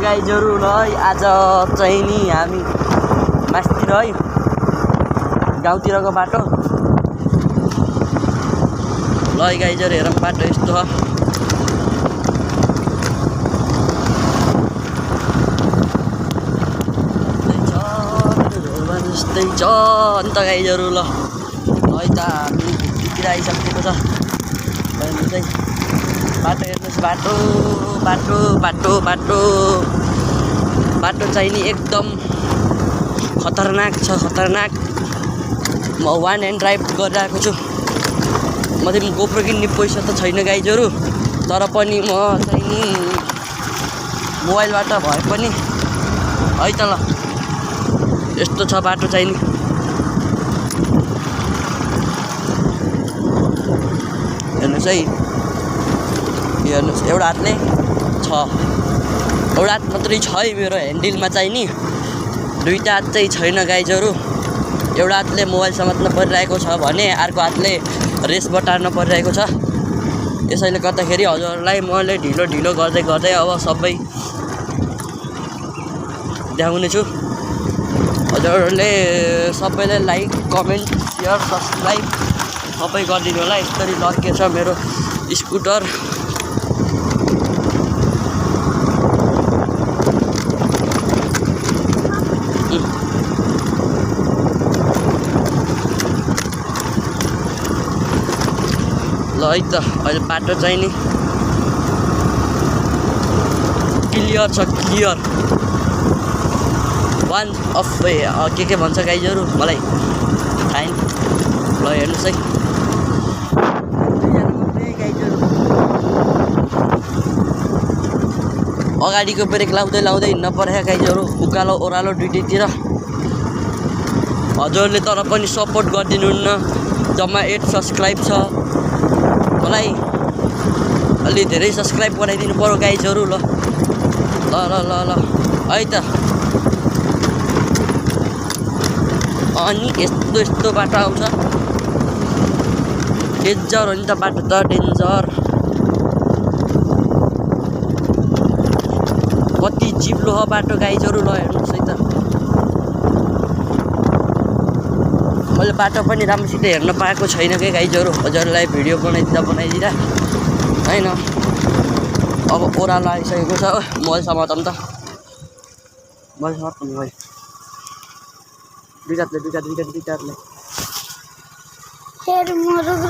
गाइजहरू ल आज चाहिँ नि हामी मास्तिर है गाउँतिरको बाटो ल गाइजहरू हेरौँ बाटो यस्तो छ जस्तै छ अन्त गाइजहरू ल है त हामी भित्रतिर आइसकेको छ चाहिँ बाटो हेर्नुहोस् बाटो बाटो बाटो बाटो बाटो चाहिँ नि एकदम खतरनाक छ खतरनाक म वान ह्यान्ड ड्राइभ गरिरहेको छु म चाहिँ गोप्रो किन्ने पैसा त छैन गाइजहरू तर पनि म चाहिँ नि मोबाइलबाट भए पनि है त ल यस्तो छ बाटो चाहिँ नि हेर्नुहोस् है हेर्नुहोस् एउटा हातले छ एउटा हात मात्रै छ है मेरो ह्यान्डलमा चाहिँ नि दुईटा हात चाहिँ छैन गाइजहरू एउटा हातले मोबाइल समात्न परिरहेको छ भने अर्को हातले रेस बटार्न परिरहेको छ यसैले गर्दाखेरि हजुरहरूलाई मैले ढिलो ढिलो गर्दै गर्दै अब सबै देखाउने छु हजुरहरूले सबैले लाइक कमेन्ट सेयर सब्सक्राइब सबै गरिदिनु होला यसरी लड्केछ मेरो स्कुटर ल है त अहिले बाटो चाहिँ नि क्लियर छ क्लियर वान अफ के भन्छ गाइजहरू मलाई थाहा छैन ल हेर्नुहोस् है अगाडिको ब्रेक लाउँदै लाउँदै हिँड्न परेको गाइजहरू उकालो ओह्रालो दुइटैतिर हजुरहरूले तर पनि सपोर्ट गरिदिनुहुन्न जम्मा 8 सब्सक्राइब छ मलाई अलि धेरै सब्सक्राइब गराइदिनु पर्यो गाइजहरू ल ल ल ल ल है त अनि यस्तो यस्तो बाटो आउँछ डेन्जर हो नि त बाटो त डेन्जर कति चिप्लो हो बाटो गाइजहरू ल हेर्नुहोस् है त मैले बाटो पनि राम्रोसित हेर्न पाएको छैन कि गाइजहरू हजुरलाई भिडियो बनाइदिँदा हैन अब ओह्रालो आइसकेको छ मोबाइल समातम त मोबाइल समातम मोबाइल दुईटाले हेर म रुक